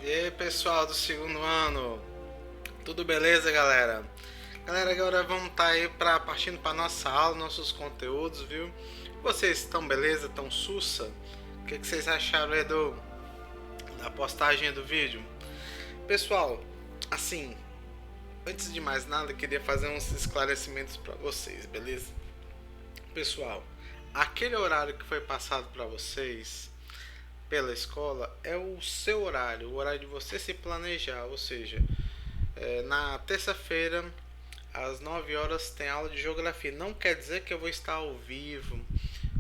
E aí, pessoal do segundo ano, tudo beleza, galera? Galera, agora vamos estar aí partindo para nossa aula, nossos conteúdos, viu? Vocês estão beleza? Estão sussa? O que vocês acharam aí da postagem do vídeo? Pessoal, assim, antes de mais nada, eu queria fazer uns esclarecimentos para vocês, beleza? Pessoal, aquele horário que foi passado para vocês pela escola é o seu horário, o horário de você se planejar, ou seja, na terça-feira às 9 horas tem aula de geografia. Não quer dizer que eu vou estar ao vivo,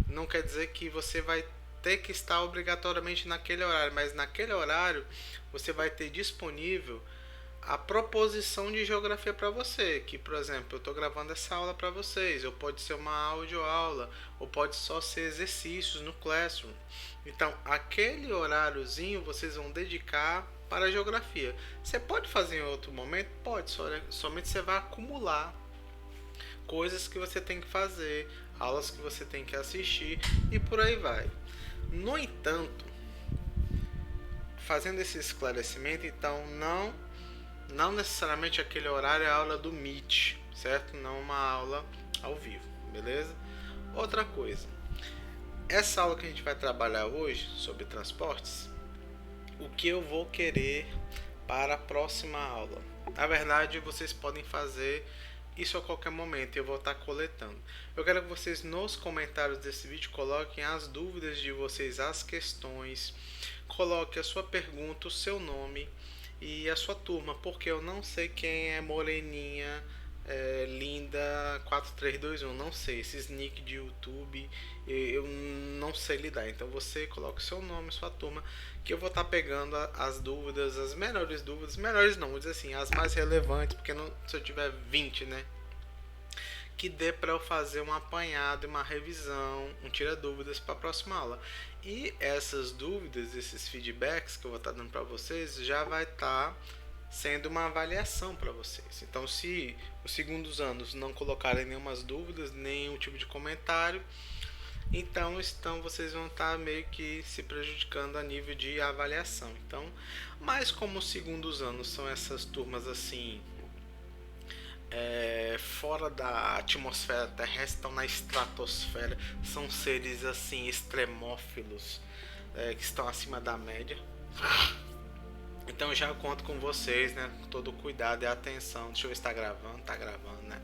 não quer dizer que você vai ter que estar obrigatoriamente naquele horário, mas naquele horário você vai ter disponível a proposição de geografia para você, que por exemplo, eu estou gravando essa aula para vocês, ou pode ser uma audioaula, ou pode só ser exercícios no Classroom. Então, aquele horáriozinho vocês vão dedicar para a geografia. Você pode fazer em outro momento? Pode, somente você vai acumular coisas que você tem que fazer, aulas que você tem que assistir e por aí vai. No entanto, fazendo esse esclarecimento, então não necessariamente aquele horário é a aula do Meet, certo? Não uma aula ao vivo, beleza? Outra coisa, essa aula que a gente vai trabalhar hoje sobre transportes, o que eu vou querer para a próxima aula? Na verdade, vocês podem fazer isso a qualquer momento, eu vou estar coletando. Eu quero que vocês nos comentários desse vídeo coloquem as dúvidas de vocês, as questões, coloque a sua pergunta, o seu nome e a sua turma, porque eu não sei quem é Moreninha Linda 4321, não sei, esses nick de YouTube eu não sei lidar, então você coloca o seu nome, sua turma, que eu vou estar pegando as dúvidas, as melhores não, vou dizer assim, as mais relevantes, porque não, se eu tiver 20, né, que dê para eu fazer um apanhado, uma revisão, um tira dúvidas para a próxima aula. E essas dúvidas, esses feedbacks que eu vou estar dando para vocês, já vai estar sendo uma avaliação para vocês. Então, se os segundos anos não colocarem nenhuma dúvidas, nenhum tipo de comentário, então vocês vão estar meio que se prejudicando a nível de avaliação. Então, mas como os segundos anos são essas turmas assim fora da atmosfera terrestre, estão na estratosfera, são seres assim extremófilos, que estão acima da média. Então já conto com vocês, né? Com todo o cuidado e atenção. Deixa eu ver se tá gravando, né?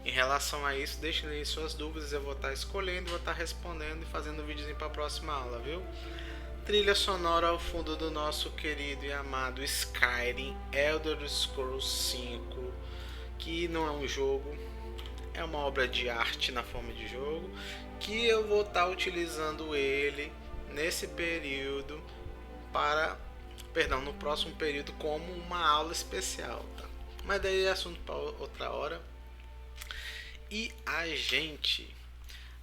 Em relação a isso, deixem aí suas dúvidas, eu vou estar escolhendo, vou estar respondendo e fazendo um videozinho para a próxima aula, viu? Trilha sonora ao fundo do nosso querido e amado Skyrim Elder Scrolls 5, que não é um jogo, é uma obra de arte na forma de jogo, que eu vou estar utilizando ele nesse período no próximo período como uma aula especial, tá? Mas daí é assunto para outra hora. E a gente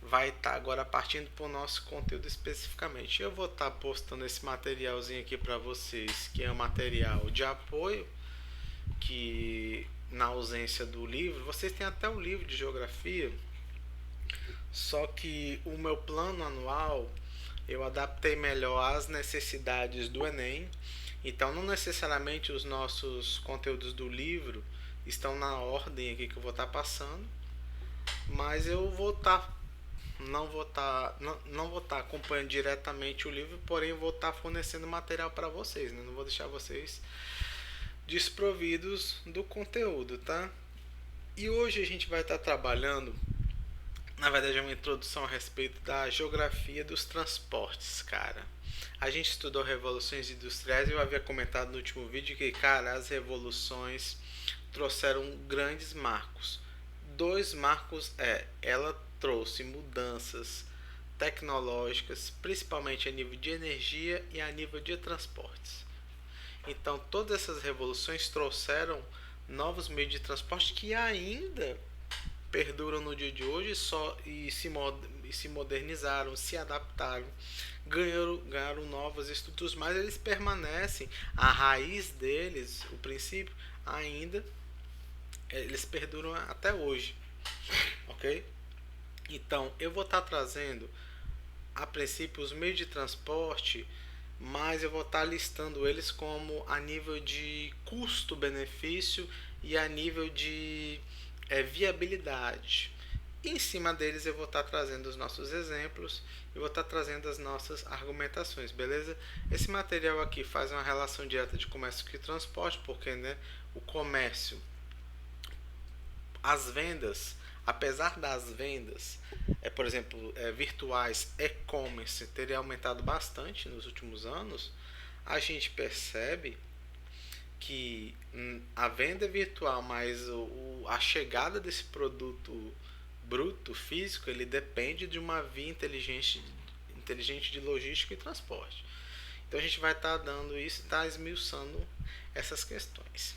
vai estar agora partindo para o nosso conteúdo especificamente. Eu vou estar postando esse materialzinho aqui para vocês, que é um material de apoio, que na ausência do livro, vocês têm até o livro de geografia, só que o meu plano anual eu adaptei melhor às necessidades do Enem. Então, não necessariamente os nossos conteúdos do livro estão na ordem aqui que eu vou estar passando, mas eu vou estar não vou estar acompanhando diretamente o livro, porém vou estar fornecendo material para vocês, né? Não vou deixar vocês desprovidos do conteúdo, tá? E hoje a gente vai estar trabalhando, na verdade, é uma introdução a respeito da geografia dos transportes, cara. A gente estudou revoluções industriais e eu havia comentado no último vídeo que, cara, as revoluções trouxeram grandes marcos. Dois marcos ela trouxe mudanças tecnológicas, principalmente a nível de energia e a nível de transportes. Então, todas essas revoluções trouxeram novos meios de transporte que ainda perduram no dia de hoje se modernizaram, se adaptaram, ganharam novas estruturas, mas eles permanecem, a raiz deles, o princípio, ainda eles perduram até hoje, ok? Então, eu vou estar trazendo, a princípio, os meios de transporte mas eu vou estar listando eles como a nível de custo-benefício e a nível de viabilidade. E em cima deles eu vou estar trazendo os nossos exemplos e vou estar trazendo as nossas argumentações, beleza? Esse material aqui faz uma relação direta de comércio e transporte, porque né, o comércio, as vendas, apesar das vendas, por exemplo, virtuais, e-commerce, terem aumentado bastante nos últimos anos, a gente percebe que a venda virtual mais a chegada desse produto bruto físico, ele depende de uma via inteligente de logística e transporte. Então a gente vai estar dando isso, está esmiuçando essas questões.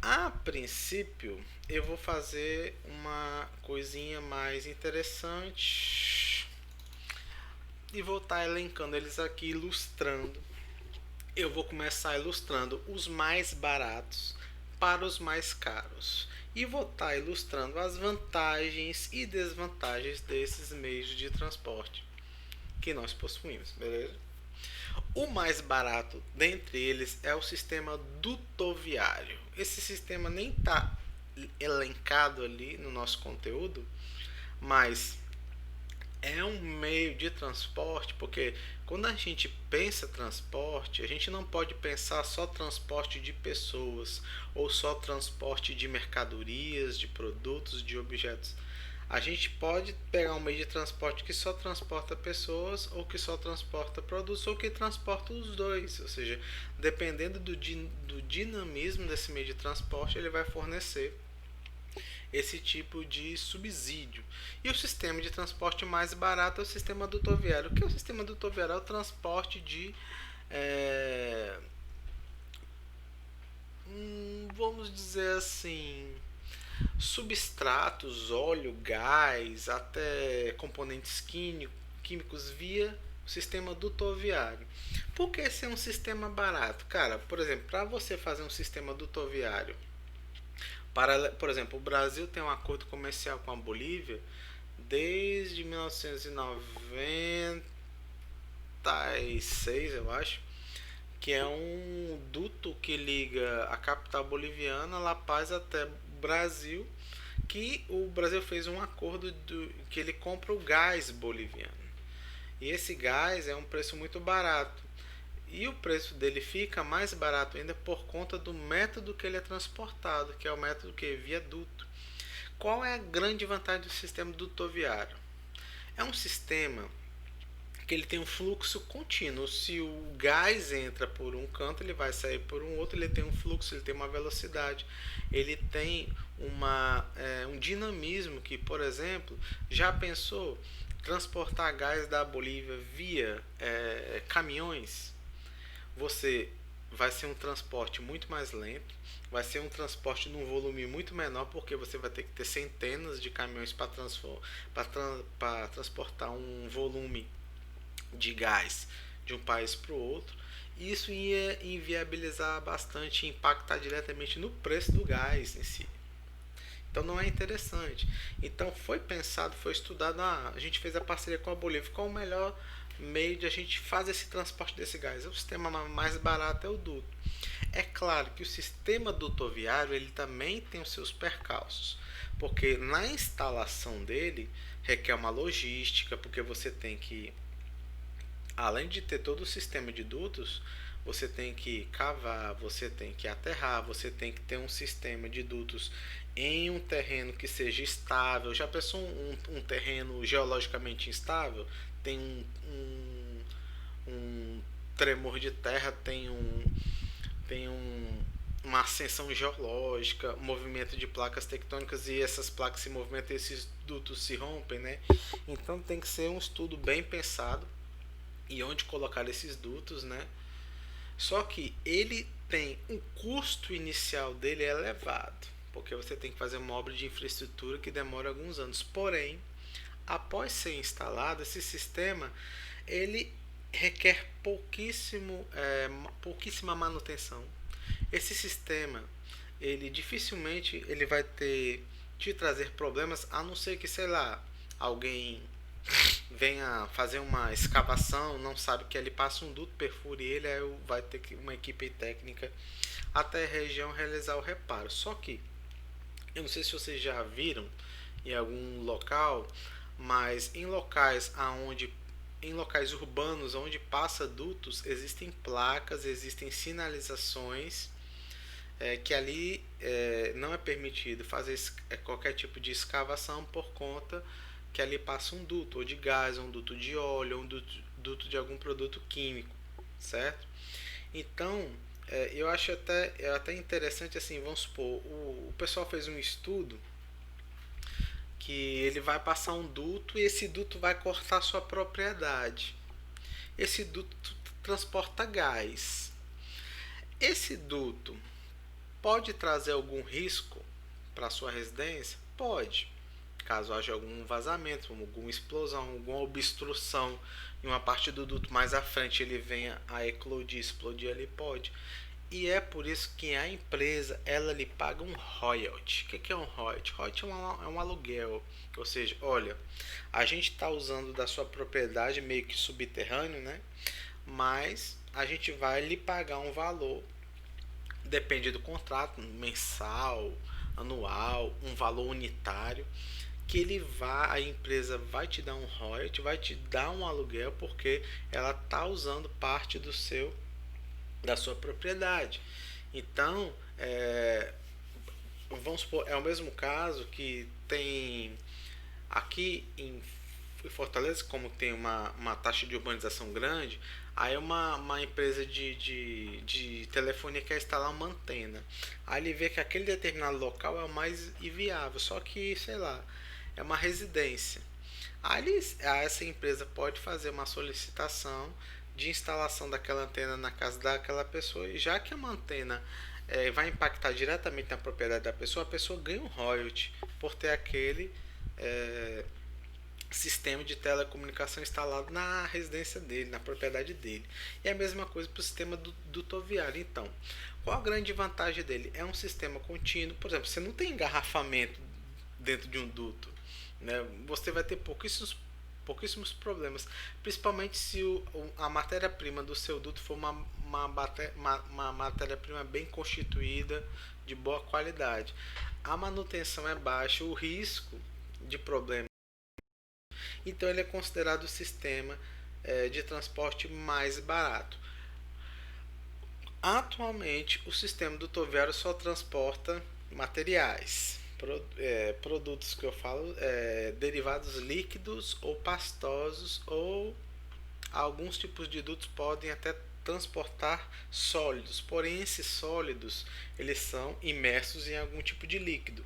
A princípio, eu vou fazer uma coisinha mais interessante e vou estar elencando eles aqui, ilustrando. Eu vou começar ilustrando os mais baratos para os mais caros e vou estar ilustrando as vantagens e desvantagens desses meios de transporte que nós possuímos, beleza? O mais barato dentre eles é o sistema dutoviário. Esse sistema nem está elencado ali no nosso conteúdo, mas é um meio de transporte, porque quando a gente pensa transporte, a gente não pode pensar só transporte de pessoas ou só transporte de mercadorias, de produtos, de objetos. A gente pode pegar um meio de transporte que só transporta pessoas, ou que só transporta produtos, ou que transporta os dois. Ou seja, dependendo do dinamismo desse meio de transporte, ele vai fornecer esse tipo de subsídio. E o sistema de transporte mais barato é o sistema dutoviário. O que é o sistema dutoviário? É o transporte de vamos dizer assim, substratos, óleo, gás, até componentes químicos via o sistema dutoviário. Por que esse é um sistema barato? Cara, por exemplo, para você fazer um sistema dutoviário, por exemplo, o Brasil tem um acordo comercial com a Bolívia desde 1996, eu acho, que é um duto que liga a capital boliviana, La Paz, até Brasil, que o Brasil fez um acordo que ele compra o gás boliviano. E esse gás é um preço muito barato. E o preço dele fica mais barato ainda por conta do método que ele é transportado, que é o método que é viaduto. Qual é a grande vantagem do sistema dutoviário? É um sistema que ele tem um fluxo contínuo. Se o gás entra por um canto, ele vai sair por um outro. Ele tem um fluxo, ele tem uma velocidade, ele tem um dinamismo que, por exemplo, já pensou transportar gás da Bolívia via caminhões? Você vai ser um transporte muito mais lento, vai ser um transporte num volume muito menor, porque você vai ter que ter centenas de caminhões para transportar um volume de gás de um país para o outro. Isso ia inviabilizar bastante, impactar diretamente no preço do gás em si. Então não é interessante. Então foi pensado, foi estudado, a gente fez a parceria com a Bolívia, qual o melhor meio de a gente fazer esse transporte desse gás? O sistema mais barato é o duto. É claro que o sistema dutoviário ele também tem os seus percalços, porque na instalação dele requer uma logística, porque você tem que, além de ter todo o sistema de dutos, você tem que cavar, você tem que aterrar, você tem que ter um sistema de dutos em um terreno que seja estável. Já pensou um terreno geologicamente instável? Tem um tremor de terra, uma ascensão geológica, movimento de placas tectônicas, e essas placas se movimentam e esses dutos se rompem, né? Então tem que ser um estudo bem pensado e onde colocar esses dutos, né? Só que ele tem um custo inicial dele elevado, porque você tem que fazer uma obra de infraestrutura que demora alguns anos. Porém, após ser instalado esse sistema, ele requer pouquíssima manutenção. Esse sistema, ele dificilmente ele vai te trazer problemas, a não ser que, sei lá, alguém venha fazer uma escavação, não sabe que ali passa um duto, perfure ele, aí vai ter que uma equipe técnica até a região realizar o reparo. Só que eu não sei se vocês já viram em algum local, mas em locais urbanos onde passa dutos existem placas, existem sinalizações que ali não é permitido fazer qualquer tipo de escavação por conta que ali passa um duto, ou de gás, ou um duto de óleo, ou um duto de algum produto químico, certo? Então, eu acho até interessante assim, vamos supor, o pessoal fez um estudo que ele vai passar um duto e esse duto vai cortar sua propriedade. Esse duto transporta gás. Esse duto pode trazer algum risco para sua residência? Pode. Caso haja algum vazamento, alguma explosão, alguma obstrução em uma parte do duto mais à frente, ele venha a eclodir, explodir, ele pode. E é por isso que a empresa ela lhe paga um royalty. O que é um royalty? Royalty é um aluguel. Ou seja, olha, a gente está usando da sua propriedade meio que subterrâneo, né? Mas a gente vai lhe pagar um valor, depende do contrato, mensal, anual, um valor unitário, que a empresa vai te dar um royalty, vai te dar um aluguel porque ela está usando parte da sua propriedade. Então, vamos supor, é o mesmo caso que tem aqui em Fortaleza, como tem uma taxa de urbanização grande, aí uma empresa de telefonia quer instalar uma antena. Aí ele vê que aquele determinado local é o mais viável, só que, sei lá, é uma residência. Aí essa empresa pode fazer uma solicitação de instalação daquela antena na casa daquela pessoa, e já que a antena vai impactar diretamente na propriedade da pessoa, a pessoa ganha um royalty por ter aquele é, sistema de telecomunicação instalado na residência dele, na propriedade dele. E é a mesma coisa para o sistema dutoviário. Então, qual a grande vantagem dele? É um sistema contínuo. Por exemplo, você não tem engarrafamento dentro de um duto, né? Você vai ter pouquíssimos problemas, principalmente se a matéria-prima do seu duto for uma matéria-prima bem constituída, de boa qualidade. A manutenção é baixa, o risco de problema, então ele é considerado o sistema de transporte mais barato. Atualmente, o sistema dutoviário só transporta materiais, produtos que eu falo, derivados líquidos ou pastosos, ou alguns tipos de dutos podem até transportar sólidos, porém esses sólidos eles são imersos em algum tipo de líquido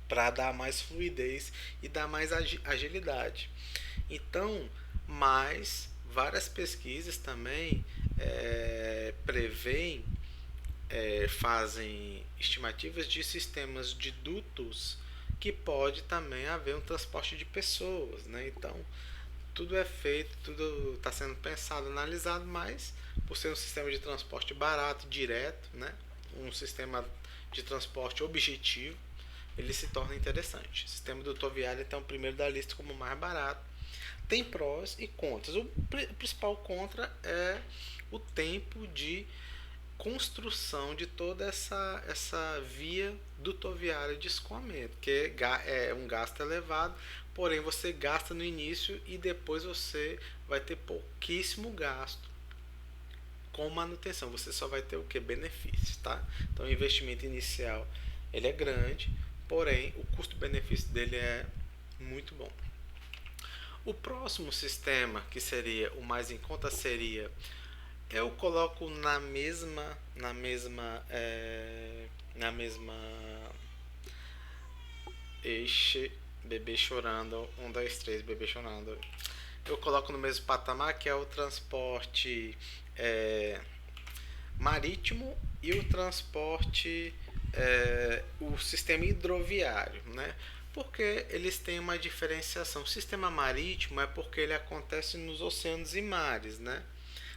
para dar mais fluidez e dar mais agilidade. Então, mas várias pesquisas também prevêem, fazem estimativas de sistemas de dutos que pode também haver um transporte de pessoas, né? Então, tudo é feito, tudo está sendo pensado, analisado, mas por ser um sistema de transporte barato, direto, né? Um sistema de transporte objetivo, ele se torna interessante. O sistema dutoviário é o primeiro da lista como mais barato. Tem prós e contras. O principal contra é o tempo de construção de toda essa via dutoviária de escoamento, que é um gasto elevado, porém você gasta no início e depois você vai ter pouquíssimo gasto com manutenção. Você só vai ter o que? Benefícios, tá? Então o investimento inicial ele é grande, porém o custo-benefício dele é muito bom. O próximo sistema, que seria o mais em conta, seria, eu coloco na mesma eixe, bebê chorando, 1, 2, 3, bebê chorando. Eu coloco no mesmo patamar, que é o transporte marítimo e o transporte, o sistema hidroviário, né? Porque eles têm uma diferenciação. O sistema marítimo é porque ele acontece nos oceanos e mares, né?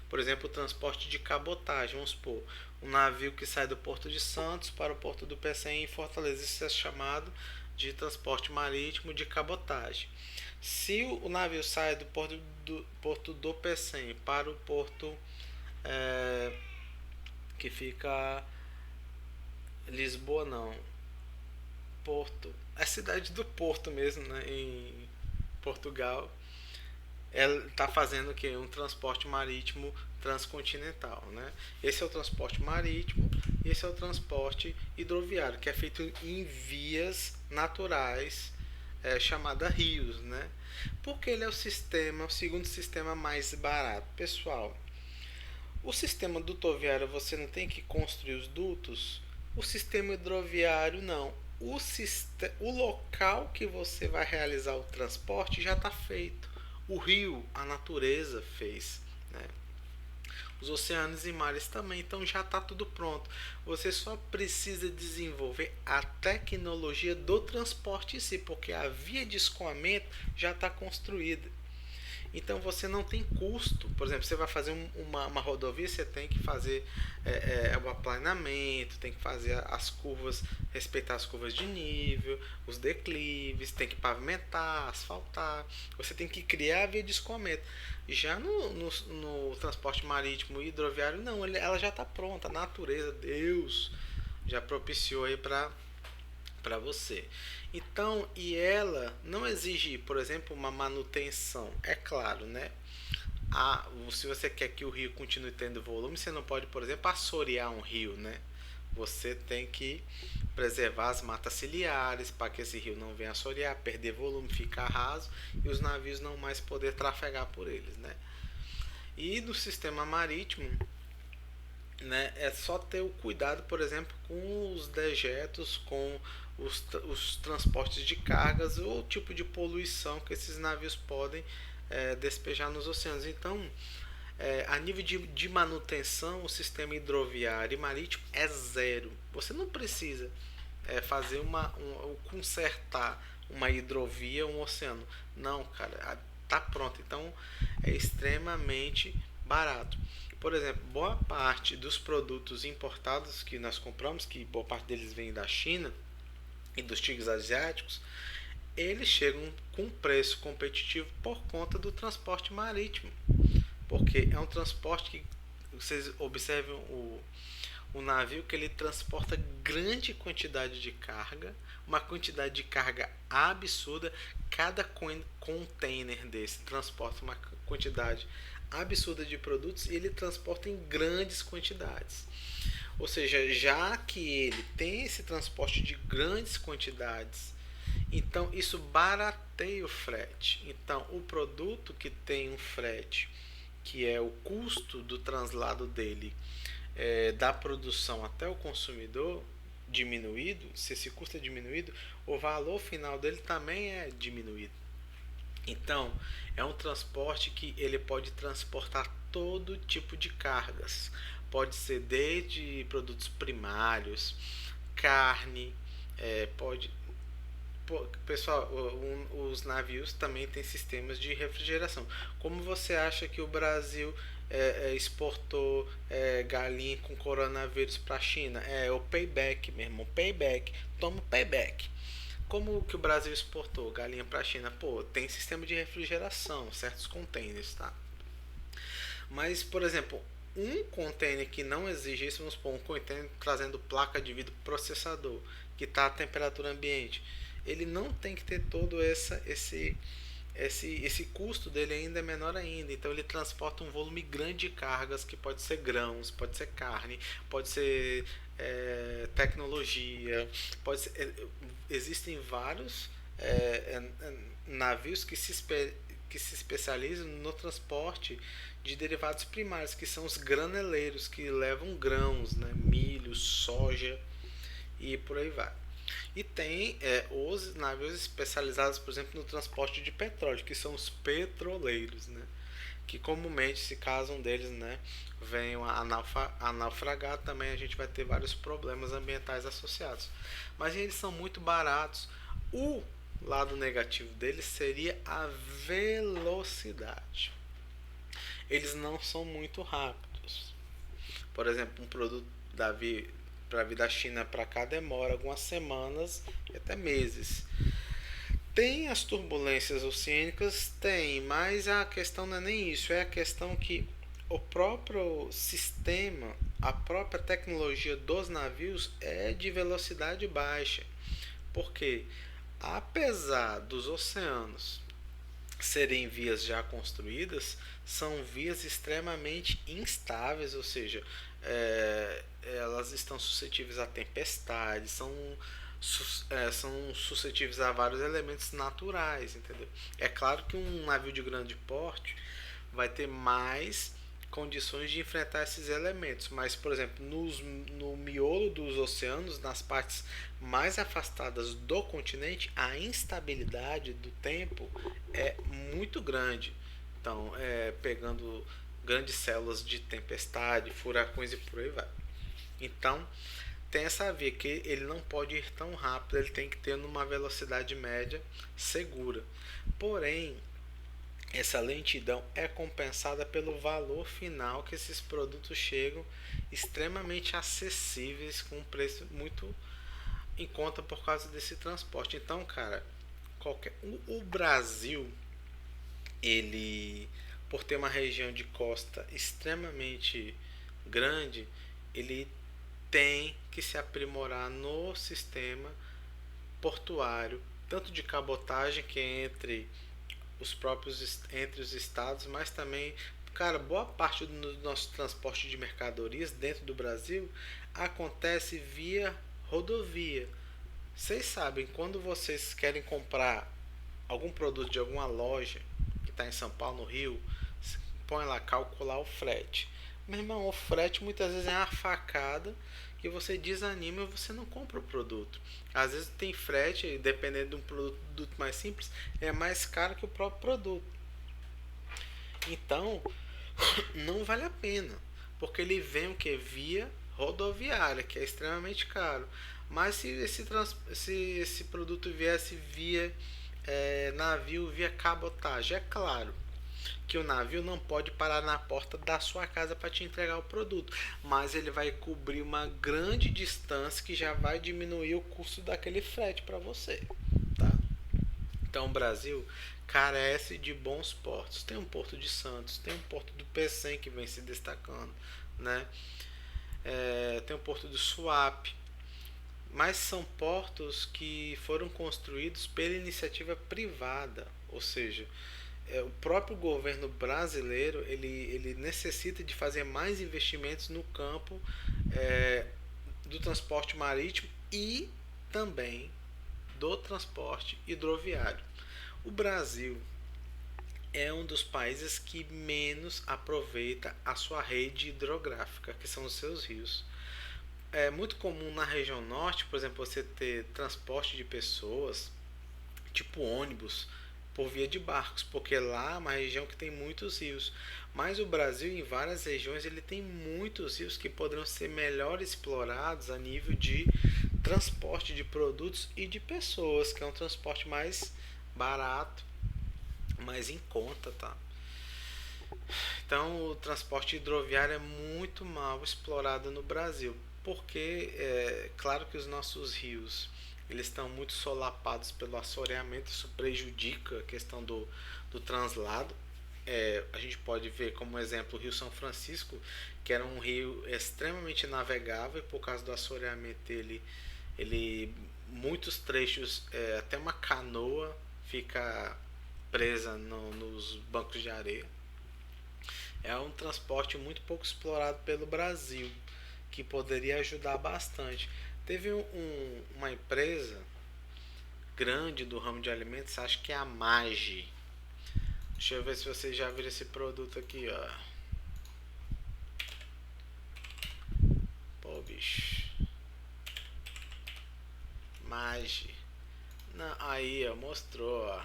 Por exemplo, o transporte de cabotagem, vamos supor, um navio que sai do Porto de Santos para o Porto do Pecém em Fortaleza, isso é chamado de transporte marítimo de cabotagem. Se o navio sai do porto Pecém para o porto é, que fica Lisboa não, Porto, a cidade do Porto mesmo, né, em Portugal, ela está fazendo o que? Um transporte marítimo transcontinental, né? Esse é o transporte marítimo e esse é o transporte hidroviário, que é feito em vias naturais, chamada rios, né? Porque ele é o segundo sistema mais barato. Pessoal, o sistema dutoviário você não tem que construir os dutos, o sistema hidroviário não. O local que você vai realizar o transporte já está feito. O rio, a natureza fez, né? Os oceanos e mares também, então já está tudo pronto. Você só precisa desenvolver a tecnologia do transporte em si, porque a via de escoamento já está construída. Então você não tem custo. Por exemplo, você vai fazer uma rodovia, você tem que fazer o aplanamento, tem que fazer as curvas, respeitar as curvas de nível, os declives, tem que pavimentar, asfaltar. Você tem que criar a via de escoamento. Já no transporte marítimo e hidroviário, não, ela já está pronta. A natureza, Deus, já propiciou aí para você. Então, e ela não exige, por exemplo, uma manutenção. É claro, né? Se você quer que o rio continue tendo volume, você não pode, por exemplo, assorear um rio, né? Você tem que preservar as matas ciliares para que esse rio não venha assorear, perder volume, ficar raso e os navios não mais poder trafegar por eles, né? E no sistema marítimo, né, é só ter o cuidado, por exemplo, com os dejetos, com os transportes de cargas ou o tipo de poluição que esses navios podem despejar nos oceanos. Então, a nível de manutenção, o sistema hidroviário e marítimo é zero. Você não precisa fazer consertar uma hidrovia, um oceano. Não, cara, tá pronto. Então, é extremamente barato. Por exemplo, boa parte dos produtos importados que nós compramos, que boa parte deles vem da China e dos tigres asiáticos, eles chegam com preço competitivo por conta do transporte marítimo. Porque é um transporte que vocês observam o navio que ele transporta grande quantidade de carga, uma quantidade de carga absurda. Cada container desse transporta uma quantidade absurda de produtos e ele transporta em grandes quantidades. Ou seja, já que ele tem esse transporte de grandes quantidades, então isso barateia o frete. Então, o produto que tem um frete, que é o custo do translado dele, da produção até o consumidor diminuído, se esse custo é diminuído, o valor final dele também é diminuído. Então, é um transporte que ele pode transportar todo tipo de cargas. Pode ser desde produtos primários, carne, pode. Pessoal, os navios também têm sistemas de refrigeração. Como você acha que o Brasil exportou galinha com coronavírus para a China? É o payback, meu irmão, payback. Toma o payback. Como que o Brasil exportou galinha para a China? Pô, tem sistema de refrigeração, certos containers, tá? Mas, por exemplo, um container que não exige isso, vamos supor, um container trazendo placa de vidro processador, que está a temperatura ambiente, ele não tem que ter todo esse custo dele ainda é menor ainda. Então ele transporta um volume grande de cargas, que pode ser grãos, pode ser carne, pode ser tecnologia, pode ser, existem vários navios que se especializam no transporte de derivados primários, que são os graneleiros, que levam grãos, né, milho, soja e por aí vai. E tem os navios especializados, por exemplo, no transporte de petróleo, que são os petroleiros, né? Que comumente, se caso um deles, né, venham a naufragar, também a gente vai ter vários problemas ambientais associados. Mas eles são muito baratos. O lado negativo deles seria a velocidade. Eles não são muito rápidos. Por exemplo, um produto para vir da China para cá demora algumas semanas e até meses. Tem as turbulências oceânicas? Tem, mas a questão não é nem isso, é a questão que o próprio sistema, a própria tecnologia dos navios é de velocidade baixa. Porque, apesar dos oceanos serem vias já construídas, são vias extremamente instáveis, ou seja, elas estão suscetíveis a tempestades, são suscetíveis a vários elementos naturais, entendeu? É claro que um navio de grande porte vai ter mais condições de enfrentar esses elementos, mas, por exemplo, no miolo dos oceanos, nas partes mais afastadas do continente, a instabilidade do tempo é muito grande. Então, pegando grandes células de tempestade, furacões e por aí vai. Então, tem essa via que ele não pode ir tão rápido, ele tem que ter numa velocidade média segura. Porém, essa lentidão é compensada pelo valor final que esses produtos chegam extremamente acessíveis com um preço muito em conta por causa desse transporte. Então, cara, o Brasil, ele por ter uma região de costa extremamente grande, ele tem que se aprimorar no sistema portuário, tanto de cabotagem que é entre os estados, mas também, cara, boa parte do nosso transporte de mercadorias dentro do Brasil acontece via rodovia. Vocês sabem, quando vocês querem comprar algum produto de alguma loja que está em São Paulo, no Rio, põe lá calcular o frete. Meu irmão, o frete muitas vezes é uma facada que você desanima e você não compra o produto. Às vezes tem frete, dependendo de um produto mais simples, é mais caro que o próprio produto. Então, não vale a pena, porque ele vem o que? Via rodoviária, que é extremamente caro. Mas se esse produto viesse via navio, via cabotagem, é claro que o navio não pode parar na porta da sua casa para te entregar o produto, mas ele vai cobrir uma grande distância que já vai diminuir o custo daquele frete para você, tá? Então o Brasil carece de bons portos. Tem um porto de Santos, tem um porto do Pecém que vem se destacando, né? Tem o porto do Suape, mas são portos que foram construídos pela iniciativa privada, ou seja, o próprio governo brasileiro ele necessita de fazer mais investimentos no campo do transporte marítimo e também do transporte hidroviário. O Brasil é um dos países que menos aproveita a sua rede hidrográfica, que são os seus rios. É muito comum na região norte, por exemplo, você ter transporte de pessoas, tipo ônibus, por via de barcos, porque lá é uma região que tem muitos rios. Mas o Brasil, em várias regiões, ele tem muitos rios que poderiam ser melhor explorados a nível de transporte de produtos e de pessoas, que é um transporte mais barato, mais em conta, tá? Então, o transporte hidroviário é muito mal explorado no Brasil, porque claro que os nossos rios eles estão muito solapados pelo assoreamento, isso prejudica a questão do translado. A gente pode ver como exemplo o Rio São Francisco, que era um rio extremamente navegável e por causa do assoreamento dele, muitos trechos, até uma canoa fica presa nos bancos de areia. É um transporte muito pouco explorado pelo Brasil, que poderia ajudar bastante. Teve uma empresa grande do ramo de alimentos, acho que é a Magi. Deixa eu ver se vocês já viram esse produto aqui, ó. Pô, bicho. Magi. Não, aí, ó, mostrou, ó.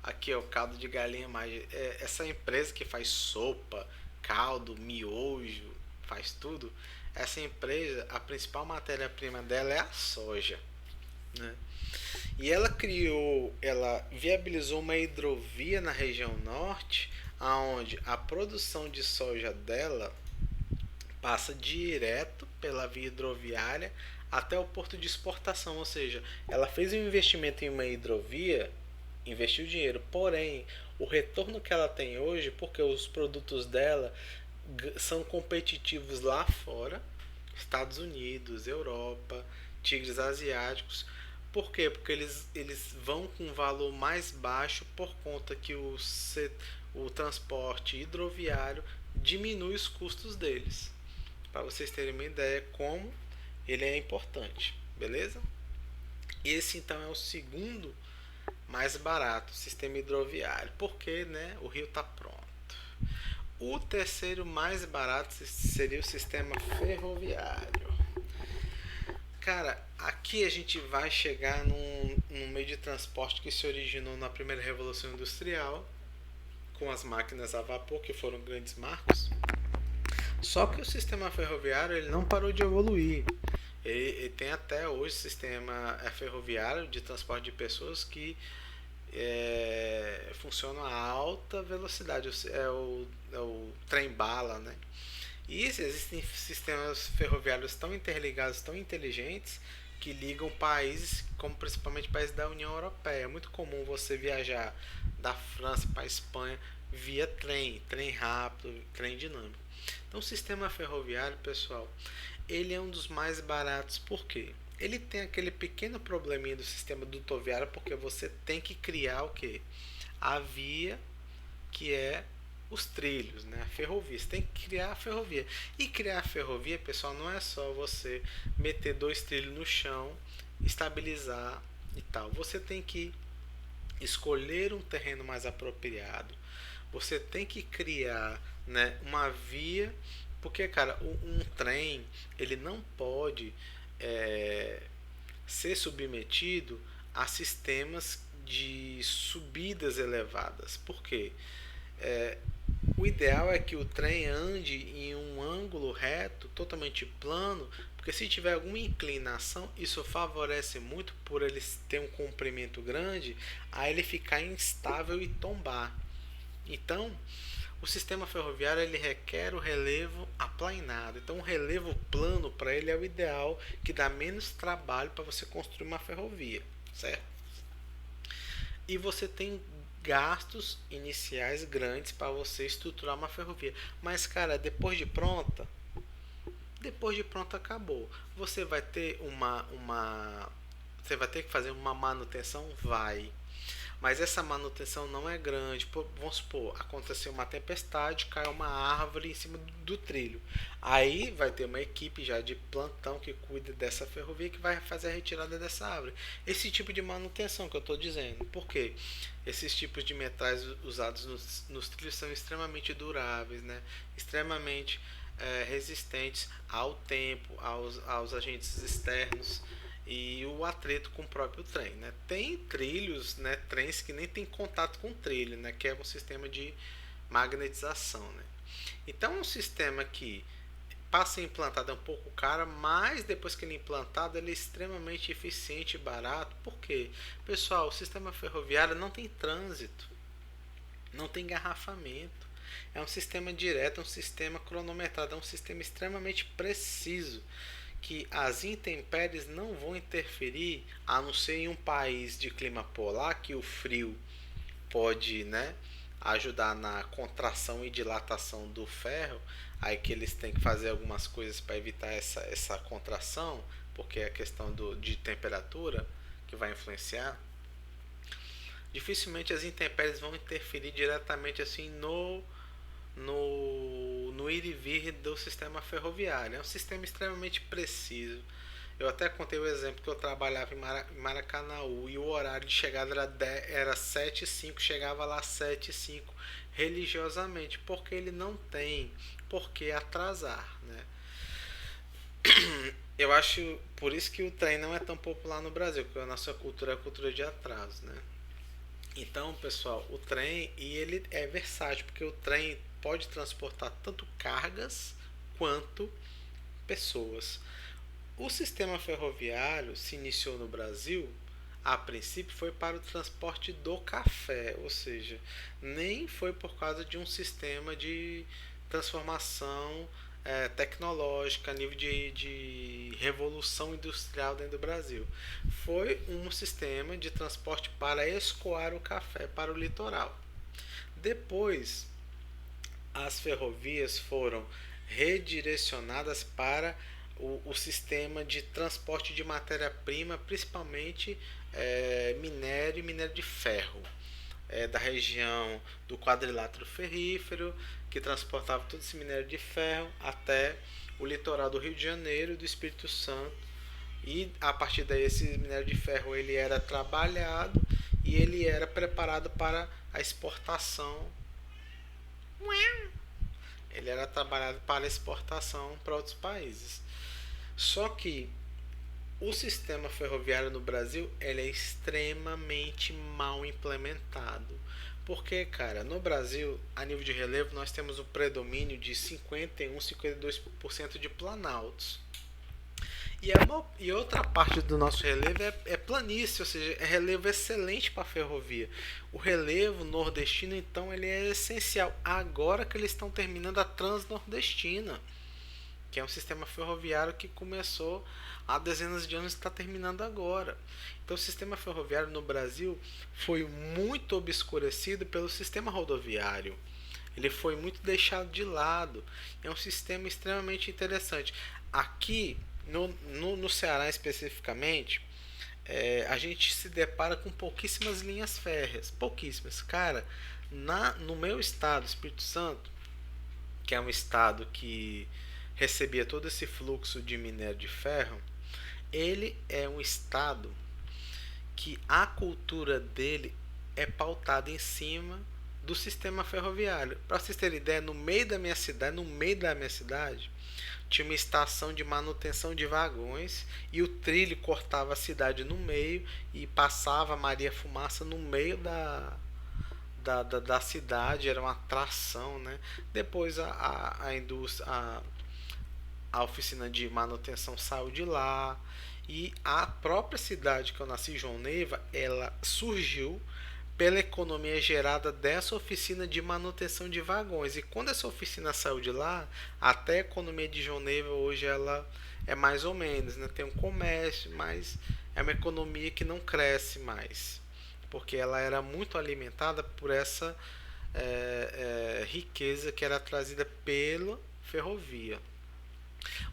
Aqui, ó, o caldo de galinha Magi. Essa empresa que faz sopa, caldo, miojo, faz tudo. Essa empresa, a principal matéria-prima dela é a soja, né? E ela viabilizou uma hidrovia na região norte, aonde a produção de soja dela passa direto pela via hidroviária até o porto de exportação, ou seja, ela fez um investimento em uma hidrovia investiu dinheiro, porém o retorno que ela tem hoje, porque os produtos dela são competitivos lá fora, Estados Unidos, Europa, tigres asiáticos. Por quê? Porque eles vão com um valor mais baixo por conta que o transporte hidroviário diminui os custos deles. Para vocês terem uma ideia como ele é importante, beleza? E esse então é o segundo mais barato, sistema hidroviário, porque né, o rio está pronto. O terceiro mais barato seria o sistema ferroviário. Cara, aqui a gente vai chegar num meio de transporte que se originou na primeira revolução industrial, com as máquinas a vapor, que foram grandes marcos. Só que o sistema ferroviário ele não parou de evoluir. Ele tem até hoje sistema ferroviário de transporte de pessoas que funciona a alta velocidade, é o trem-bala, né? E existem sistemas ferroviários tão interligados, tão inteligentes, que ligam países, como principalmente países da União Europeia. É muito comum você viajar da França para a Espanha via trem, trem rápido, trem dinâmico. Então, o sistema ferroviário, pessoal, ele é um dos mais baratos. Por quê? Ele tem aquele pequeno probleminha do sistema dutoviário, porque você tem que criar o quê? A via, que é os trilhos, né? A ferrovia. Você tem que criar a ferrovia. E criar a ferrovia, pessoal, não é só você meter dois trilhos no chão, estabilizar e tal. Você tem que escolher um terreno mais apropriado. Você tem que criar, né, uma via, porque, cara, um trem ele não pode ser submetido a sistemas de subidas elevadas. Por quê? É, o ideal é que o trem ande em um ângulo reto, totalmente plano, porque se tiver alguma inclinação, isso favorece muito por ele ter um comprimento grande, a ele ficar instável e tombar. Então, o sistema ferroviário ele requer o relevo aplainado. Então, o relevo plano para ele é o ideal, que dá menos trabalho para você construir uma ferrovia, certo? E você tem gastos iniciais grandes para você estruturar uma ferrovia. Mas, cara, depois de pronto acabou. Você vai ter você vai ter que fazer uma manutenção, vai. Mas essa manutenção não é grande. Vamos supor, aconteceu uma tempestade, caiu uma árvore em cima do trilho. Aí vai ter uma equipe já de plantão que cuida dessa ferrovia, que vai fazer a retirada dessa árvore. Esse tipo de manutenção que eu estou dizendo. Por quê? Esses tipos de metais usados nos trilhos são extremamente duráveis, né? Extremamente resistentes ao tempo, aos agentes externos e o atrito com o próprio trem, né? Tem trilhos, né, trens que nem tem contato com o trilho, né, que é um sistema de magnetização, né? Então é um sistema que passa implantado é um pouco caro, mas depois que ele é implantado ele é extremamente eficiente e barato. Por quê? Pessoal, o sistema ferroviário não tem trânsito, não tem engarrafamento. É um sistema direto, é um sistema cronometrado, é um sistema extremamente preciso, que as intempéries não vão interferir, a não ser em um país de clima polar, que o frio pode, né, ajudar na contração e dilatação do ferro, aí que eles têm que fazer algumas coisas para evitar essa contração, porque é a questão de temperatura que vai influenciar. Dificilmente as intempéries vão interferir diretamente assim no ir e vir do sistema ferroviário. É um sistema extremamente preciso. Eu até contei o exemplo que eu trabalhava em Maracanaú e o horário de chegada era 7h05, chegava lá 7h05 religiosamente, porque ele não tem por que atrasar, né? Eu acho por isso que o trem não é tão popular no Brasil, porque a nossa cultura é a cultura de atraso, né? Então, pessoal, o trem e ele é versátil, porque o trem pode transportar tanto cargas quanto pessoas. O sistema ferroviário se iniciou no Brasil, a princípio foi para o transporte do café, ou seja, nem foi por causa de um sistema de transformação tecnológica, a nível de revolução industrial dentro do Brasil. Foi um sistema de transporte para escoar o café para o litoral. Depois, as ferrovias foram redirecionadas para o sistema de transporte de matéria-prima, principalmente minério e minério de ferro, da região do quadrilátero ferrífero, que transportava todo esse minério de ferro até o litoral do Rio de Janeiro e do Espírito Santo. E a partir daí esse minério de ferro ele era trabalhado e ele era preparado para a exportação. Ele era trabalhado para exportação para outros países. Só que o sistema ferroviário no Brasil ele é extremamente mal implementado. Porque, cara, no Brasil, a nível de relevo, nós temos o predomínio de 51, 52% de planaltos. E outra parte do nosso relevo é planície, ou seja, é relevo excelente para a ferrovia. O relevo nordestino, então, ele é essencial. Agora que eles estão terminando a Transnordestina, que é um sistema ferroviário que começou há dezenas de anos e está terminando agora. Então, o sistema ferroviário no Brasil foi muito obscurecido pelo sistema rodoviário. Ele foi muito deixado de lado. É um sistema extremamente interessante. Aqui no Ceará especificamente, a gente se depara com pouquíssimas linhas férreas. Pouquíssimas. Cara, no meu estado, Espírito Santo, que é um estado que recebia todo esse fluxo de minério de ferro, ele é um estado que a cultura dele é pautada em cima do sistema ferroviário. Para vocês terem ideia, no meio da minha cidade, tinha uma estação de manutenção de vagões e o trilho cortava a cidade no meio e passava Maria Fumaça no meio da cidade, era uma atração, né? Depois a indústria, a oficina de manutenção saiu de lá e a própria cidade que eu nasci, João Neiva, ela surgiu pela economia gerada dessa oficina de manutenção de vagões. E quando essa oficina saiu de lá, até a economia de João Neiva hoje ela é mais ou menos, né? Tem um comércio, mas é uma economia que não cresce mais, porque ela era muito alimentada por essa riqueza que era trazida pela ferrovia.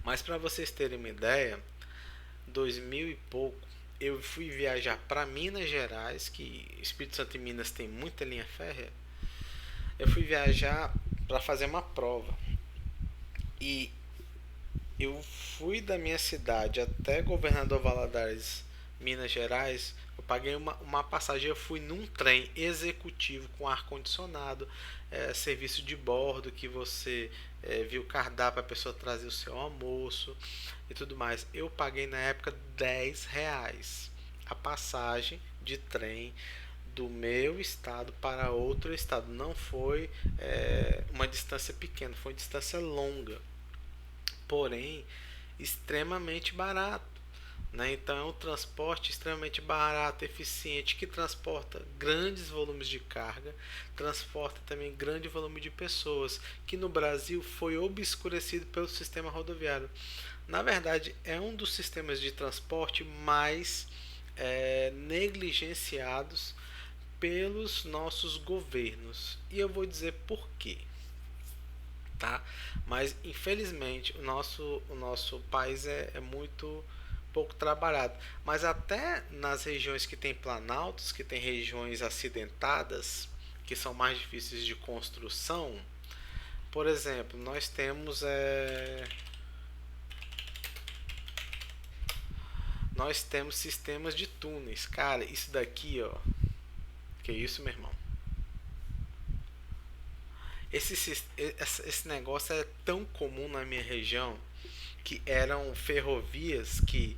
Mas para vocês terem uma ideia, 2000 e pouco, eu fui viajar para Minas Gerais, que Espírito Santo e Minas tem muita linha férrea. Eu fui viajar para fazer uma prova. E eu fui da minha cidade até Governador Valadares, Minas Gerais. Eu paguei uma passagem, eu fui num trem executivo com ar condicionado, serviço de bordo que você viu o cardápio para a pessoa trazer o seu almoço e tudo mais. Eu paguei na época R$ 10 a passagem de trem do meu estado para outro estado. Não foi uma distância pequena, foi uma distância longa, porém extremamente barato, né? Então é um transporte extremamente barato, eficiente, que transporta grandes volumes de carga, transporta também grande volume de pessoas, que no Brasil foi obscurecido pelo sistema rodoviário. Na verdade, é um dos sistemas de transporte mais negligenciados pelos nossos governos. E eu vou dizer por quê. Tá? Mas infelizmente o nosso país é muito pouco trabalhado. Mas até nas regiões que tem planaltos, que tem regiões acidentadas, que são mais difíceis de construção, por exemplo, nós temos sistemas de túneis. Cara, isso daqui, ó, que isso, meu irmão? Esse negócio é tão comum na minha região que eram ferrovias que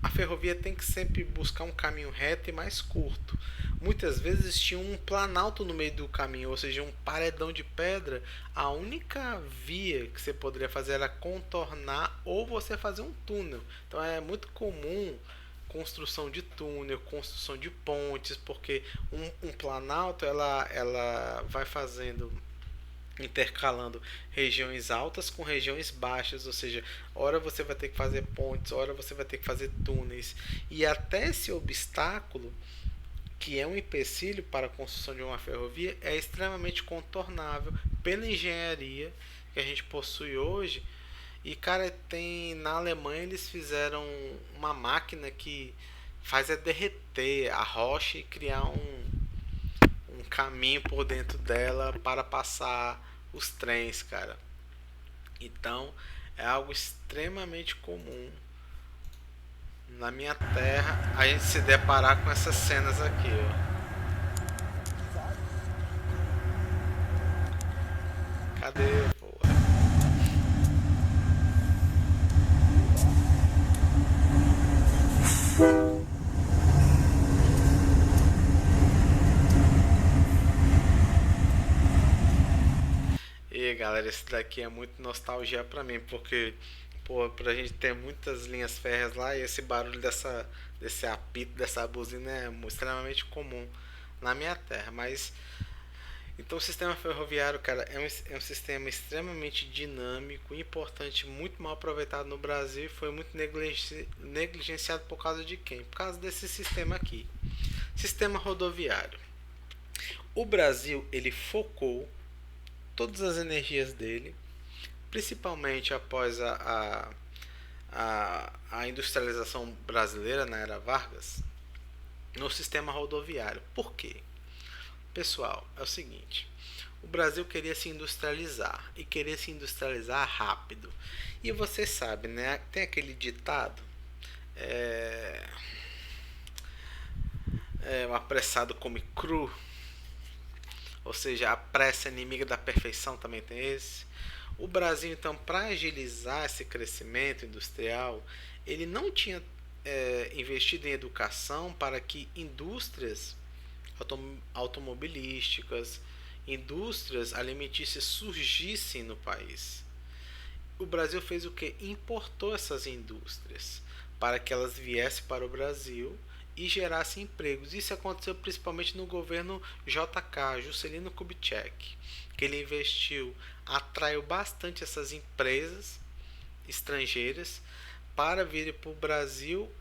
a ferrovia tem que sempre buscar um caminho reto e mais curto. Muitas vezes tinha um planalto no meio do caminho, ou seja, um paredão de pedra. A única via que você poderia fazer era contornar ou você fazer um túnel. Então é muito comum construção de túnel, construção de pontes, porque um planalto ela vai fazendo intercalando regiões altas com regiões baixas, ou seja, ora você vai ter que fazer pontes, ora você vai ter que fazer túneis, e até esse obstáculo, que é um empecilho para a construção de uma ferrovia, é extremamente contornável pela engenharia que a gente possui hoje. E cara, tem na Alemanha eles fizeram uma máquina que faz derreter a rocha e criar um caminho por dentro dela para passar os trens, cara. Então é algo extremamente comum na minha terra a gente se deparar com essas cenas aqui, ó. Cadê, pô? E galera, esse daqui é muito nostalgia pra mim, porque pô, pra gente ter muitas linhas férreas lá e esse barulho desse apito, dessa buzina é extremamente comum na minha terra. Mas então o sistema ferroviário, cara, é um sistema extremamente dinâmico, importante, muito mal aproveitado no Brasil e foi muito negligenciado por causa de quem? Por causa desse sistema aqui. Sistema rodoviário. O Brasil, ele focou todas as energias dele, principalmente após a industrialização brasileira na era Vargas, no sistema rodoviário. Por quê? Pessoal, é o seguinte: o Brasil queria se industrializar e queria se industrializar rápido. E você sabe, né? Tem aquele ditado: é, o apressado come cru, ou seja, a pressa é inimiga da perfeição, também tem esse. O Brasil, então, para agilizar esse crescimento industrial, ele não tinha investido em educação para que indústrias automobilísticas, indústrias alimentícias surgissem no país. O Brasil fez o que? Importou essas indústrias para que elas viessem para o Brasil e gerassem empregos. Isso aconteceu principalmente no governo JK, Juscelino Kubitschek, que ele investiu, atraiu bastante essas empresas estrangeiras para virem para o Brasil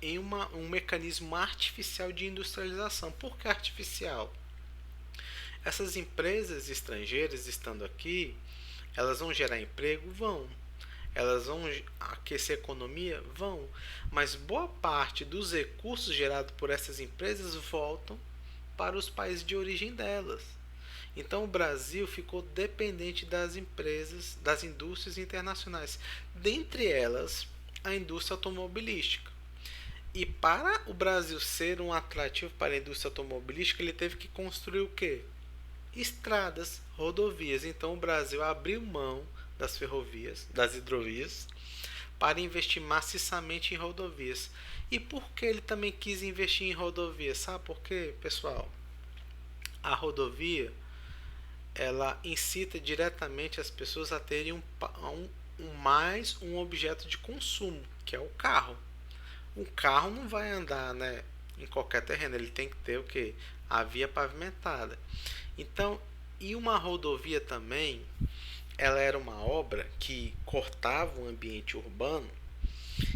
em um mecanismo artificial de industrialização. Por que artificial? Essas empresas estrangeiras estando aqui, elas vão gerar emprego? Vão. Elas vão aquecer a economia? Vão. Mas boa parte dos recursos gerados por essas empresas voltam para os países de origem delas. Então o Brasil ficou dependente das empresas, das indústrias internacionais, dentre elas a indústria automobilística. E para o Brasil ser um atrativo para a indústria automobilística, ele teve que construir o quê? Estradas, rodovias. Então o Brasil abriu mão das ferrovias, das hidrovias, para investir maciçamente em rodovias. E por que ele também quis investir em rodovias? Sabe por quê, pessoal? A rodovia, ela incita diretamente as pessoas a terem mais um objeto de consumo, que é o carro. O carro não vai andar, né, em qualquer terreno, ele tem que ter o que? A via pavimentada. Então, e uma rodovia também, ela era uma obra que cortava o ambiente urbano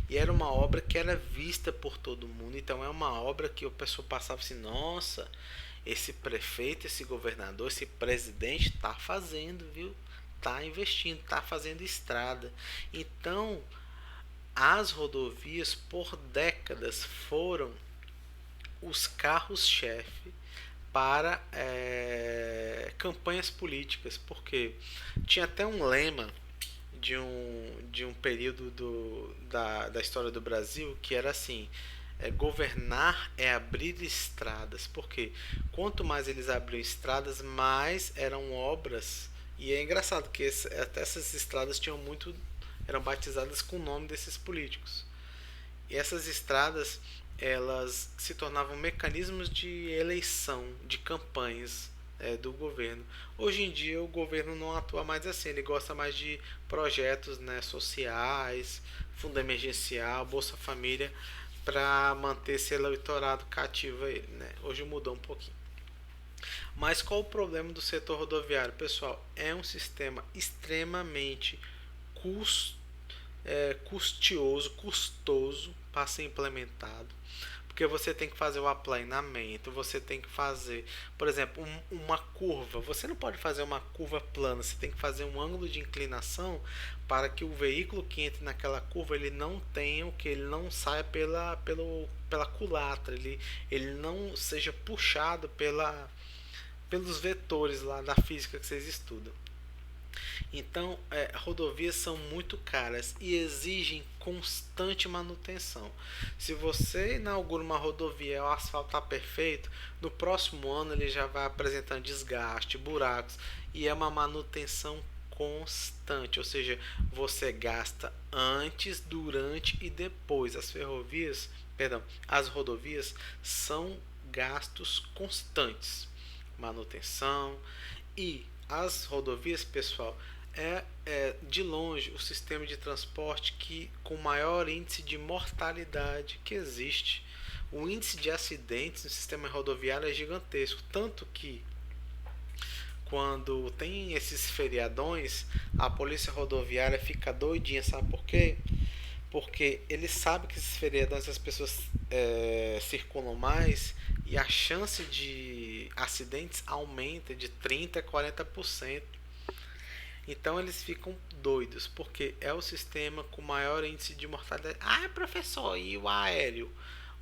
e era uma obra que era vista por todo mundo. Então é uma obra que o pessoal passava assim: nossa, esse prefeito, esse governador, esse presidente está fazendo, viu? Está investindo, está fazendo estrada. Então as rodovias por décadas foram os carros-chefe para campanhas políticas, porque tinha até um lema de um período da história do Brasil que era assim: governar é abrir estradas, porque quanto mais eles abriam estradas, mais eram obras. E é engraçado que até essas estradas tinham muito, eram batizadas com o nome desses políticos. E essas estradas, elas se tornavam mecanismos de eleição, de campanhas do governo. Hoje em dia o governo não atua mais assim, ele gosta mais de projetos, né, sociais, fundo emergencial, Bolsa Família, para manter esse eleitorado cativo a ele, né? Hoje mudou um pouquinho. Mas qual o problema do setor rodoviário, pessoal? É um sistema extremamente cus- custoso para ser implementado. Porque você tem que fazer o aplanamento, você tem que fazer, por exemplo, uma curva. Você não pode fazer uma curva plana, você tem que fazer um ângulo de inclinação para que o veículo que entre naquela curva ele não tenha o que ele não saia pela culatra, ele não seja puxado pelos vetores lá da física que vocês estudam. Então, rodovias são muito caras e exigem constante manutenção. Se você inaugura uma rodovia e o asfalto está perfeito, no próximo ano ele já vai apresentando desgaste, buracos e é uma manutenção constante, ou seja, você gasta antes, durante e depois. As rodovias são gastos constantes, manutenção e as rodovias, pessoal, é de longe o sistema de transporte que com maior índice de mortalidade que existe. O índice de acidentes no sistema rodoviário é gigantesco, tanto que quando tem esses feriadões, a polícia rodoviária fica doidinha, sabe por quê? Porque ele sabe que esses feriadões as pessoas circulam mais e a chance de acidentes aumenta de 30 a 40%. Então eles ficam doidos, porque é o sistema com maior índice de mortalidade. Ah, professor, e o aéreo?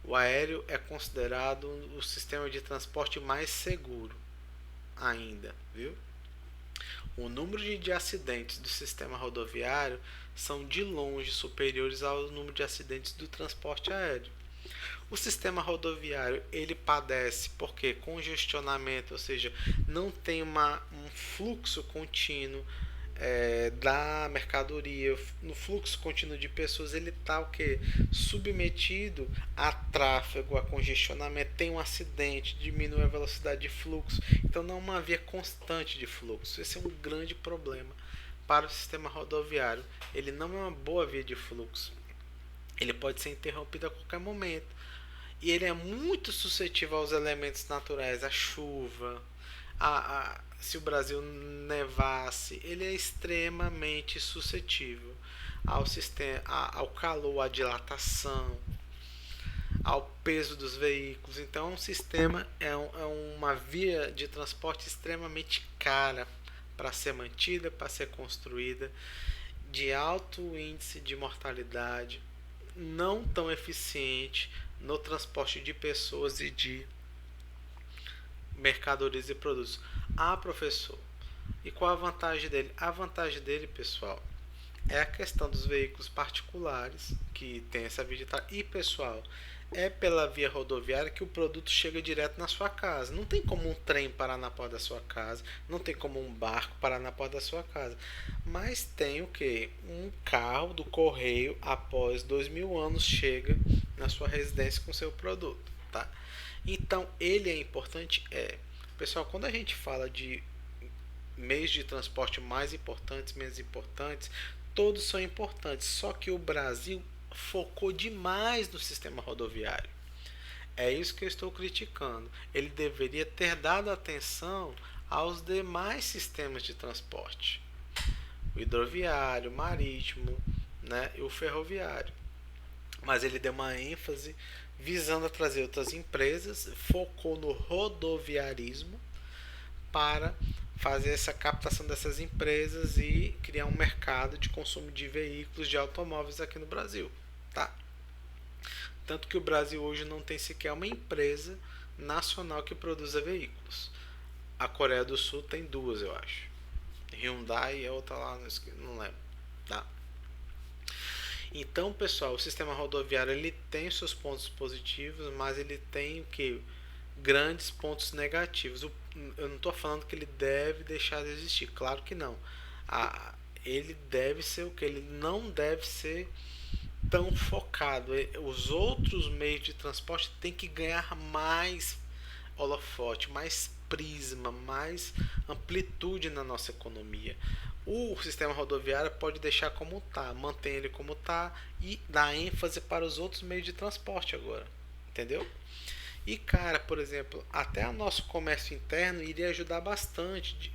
O aéreo é considerado o sistema de transporte mais seguro ainda, viu? O número de acidentes do sistema rodoviário são de longe superiores ao número de acidentes do transporte aéreo. O sistema rodoviário ele padece porque congestionamento, ou seja, não tem um fluxo contínuo da mercadoria, no fluxo contínuo de pessoas, ele está o que? Submetido a tráfego, a congestionamento, tem um acidente, diminui a velocidade de fluxo, então não é uma via constante de fluxo. Esse é um grande problema para o sistema rodoviário. Ele não é uma boa via de fluxo. Ele pode ser interrompido a qualquer momento. E ele é muito suscetível aos elementos naturais, a chuva, se o Brasil nevasse, ele é extremamente suscetível ao sistema, ao calor, à dilatação, ao peso dos veículos. Então, um sistema é uma via de transporte extremamente cara para ser mantida, para ser construída, de alto índice de mortalidade, não tão eficiente no transporte de pessoas e de mercadorias e produtos. Ah, professor, e qual a vantagem dele? A vantagem dele, pessoal, é a questão dos veículos particulares, que tem essa via de e pessoal, é pela via rodoviária que o produto chega direto na sua casa. Não tem como um trem parar na porta da sua casa, não tem como um barco parar na porta da sua casa. Mas tem o que? Um carro do correio, após 2000 anos, chega na sua residência com seu produto, tá? Então, ele é importante? Pessoal, quando a gente fala de meios de transporte mais importantes, menos importantes, todos são importantes, só que o Brasil focou demais no sistema rodoviário. É isso que eu estou criticando. Ele deveria ter dado atenção aos demais sistemas de transporte, o hidroviário, o marítimo, né, e o ferroviário. Mas ele deu uma ênfase visando a trazer outras empresas, focou no rodoviarismo para fazer essa captação dessas empresas e criar um mercado de consumo de veículos, de automóveis aqui no Brasil, tá? Tanto que o Brasil hoje não tem sequer uma empresa nacional que produza veículos. A Coreia do Sul tem duas, eu acho. Hyundai e a outra lá, não lembro, tá? Então, pessoal, o sistema rodoviário ele tem seus pontos positivos, mas ele tem o que? Grandes pontos negativos. Eu não estou falando que ele deve deixar de existir, claro que não. Ele deve ser o que? Ele não deve ser tão focado. Os outros meios de transporte têm que ganhar mais holofote, mais prisma, mais amplitude na nossa economia. O sistema rodoviário pode deixar como está, mantém ele como está e dar ênfase para os outros meios de transporte agora, entendeu? E cara, por exemplo, até o nosso comércio interno iria ajudar bastante,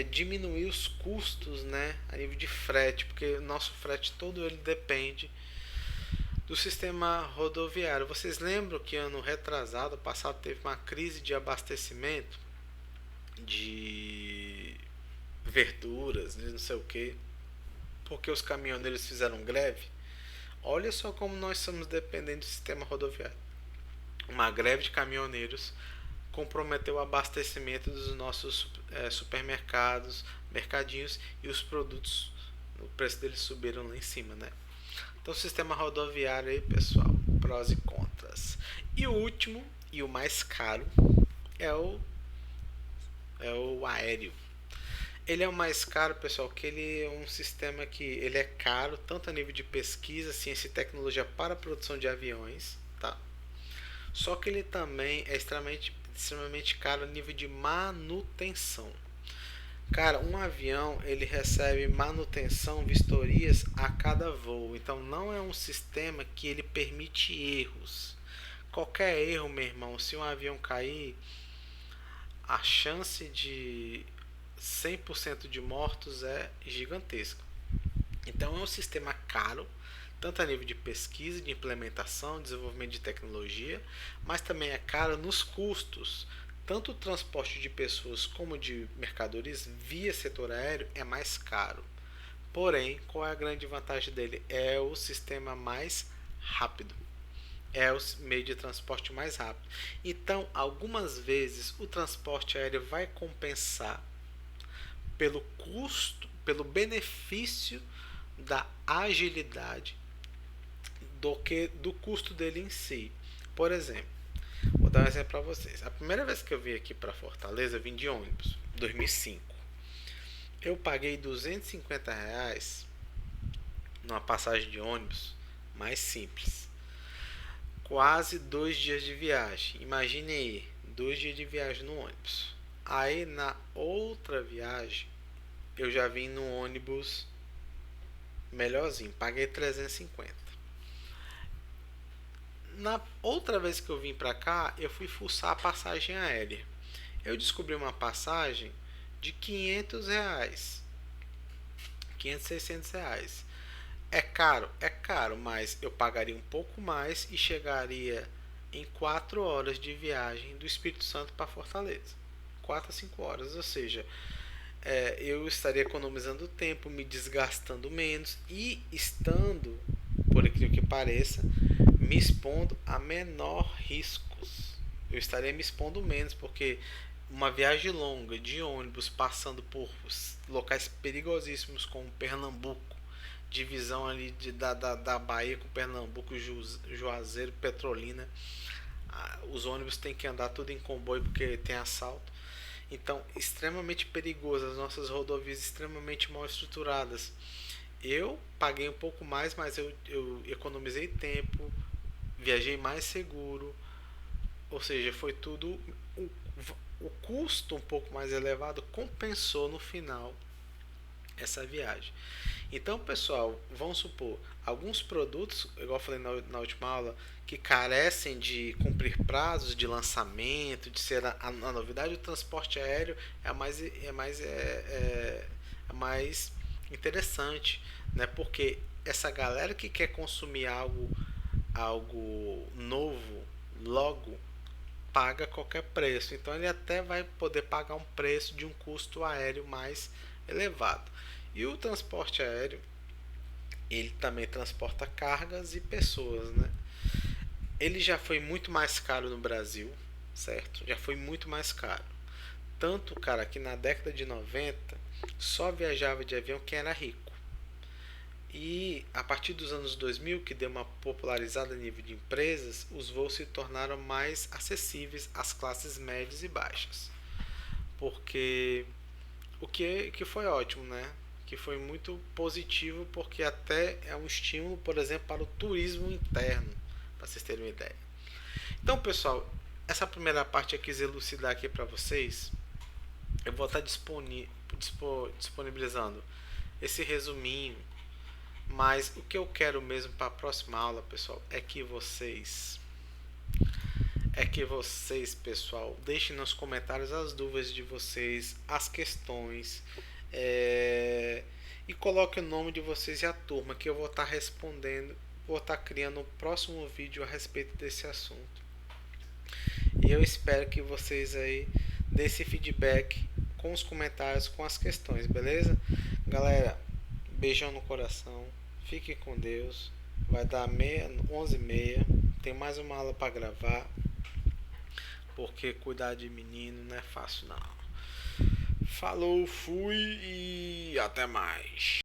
diminuir os custos, né, a nível de frete, porque o nosso frete todo ele depende do sistema rodoviário. Vocês lembram que ano retrasado, passado, teve uma crise de abastecimento de verduras, de não sei o que, porque os caminhoneiros fizeram greve? Olha só como nós somos dependentes do sistema rodoviário. Uma greve de caminhoneiros comprometeu o abastecimento dos nossos supermercados, mercadinhos, e os produtos, o preço deles subiram lá em cima, né? Então, o sistema rodoviário aí, pessoal, prós e contras. E o último e o mais caro é o aéreo. Ele é o mais caro, pessoal, que ele é um sistema que ele é caro tanto a nível de pesquisa, ciência e tecnologia para a produção de aviões, tá? Só que ele também é extremamente caro a nível de manutenção. Cara, um avião ele recebe manutenção, vistorias a cada voo. Então não é um sistema que ele permite erros. Qualquer erro, meu irmão, se um avião cair, a chance de 100% de mortos é gigantesca. Então é um sistema caro, tanto a nível de pesquisa, de implementação, desenvolvimento de tecnologia, mas também é caro nos custos. Tanto o transporte de pessoas como de mercadorias via setor aéreo é mais caro. Porém, qual é a grande vantagem dele? É o sistema mais rápido. É o meio de transporte mais rápido. Então, algumas vezes o transporte aéreo vai compensar pelo custo, pelo benefício da agilidade do que do custo dele em si. Por exemplo, vou dar um exemplo para vocês. A primeira vez que eu vim aqui para Fortaleza, eu vim de ônibus, 2005. Eu paguei R$ 250 numa passagem de ônibus mais simples. Quase 2 dias de viagem. Imagine aí, 2 dias de viagem no ônibus. Aí na outra viagem, eu já vim no ônibus melhorzinho, paguei 350. Na outra vez que eu vim pra cá, eu fui fuçar a passagem aérea. Eu descobri uma passagem de R$ 500, 500, R$ 600. É caro, mas eu pagaria um pouco mais e chegaria em 4 horas de viagem do Espírito Santo para Fortaleza. 4 a 5 horas, ou seja, eu estaria economizando tempo, me desgastando menos e estando, por aquilo que pareça, me expondo a menor riscos. Eu estaria me expondo menos, porque uma viagem longa de ônibus passando por locais perigosíssimos como Pernambuco, divisão ali da Bahia com Pernambuco, Juazeiro, Petrolina, os ônibus têm que andar tudo em comboio porque tem assalto. Então, extremamente perigoso, as nossas rodovias extremamente mal estruturadas. Eu paguei um pouco mais, mas eu economizei tempo, viajei mais seguro, ou seja, foi tudo. O custo um pouco mais elevado compensou no final essa viagem. Então, pessoal, vamos supor, alguns produtos, igual eu falei na última aula, que carecem de cumprir prazos de lançamento, de ser a novidade, o transporte aéreo é mais interessante, né? Porque essa galera que quer consumir algo novo logo paga qualquer preço. Então ele até vai poder pagar um preço de um custo aéreo mais elevado. E o transporte aéreo, ele também transporta cargas e pessoas, né? Ele já foi muito mais caro no Brasil, certo? Já foi muito mais caro. Tanto, cara, que na década de 90 só viajava de avião quem era rico. E a partir dos anos 2000, que deu uma popularizada a nível de empresas, os voos se tornaram mais acessíveis às classes médias e baixas. Porque que foi ótimo, né? Que foi muito positivo, porque até é um estímulo, por exemplo, para o turismo interno, para vocês terem uma ideia. Então, pessoal, essa primeira parte eu quis elucidar aqui para vocês. Eu vou estar disponibilizando esse resuminho, mas o que eu quero mesmo para a próxima aula, pessoal, é que vocês é que vocês, pessoal, deixem nos comentários as dúvidas de vocês, as questões, e coloque o nome de vocês e a turma que eu vou estar respondendo, vou estar criando o próximo vídeo a respeito desse assunto. E eu espero que vocês aí dê esse feedback com os comentários, com as questões, beleza? Galera, beijão no coração, fique com Deus. Vai dar 11h30, tem mais uma aula para gravar, porque cuidar de menino não é fácil não. Falou, fui e até mais.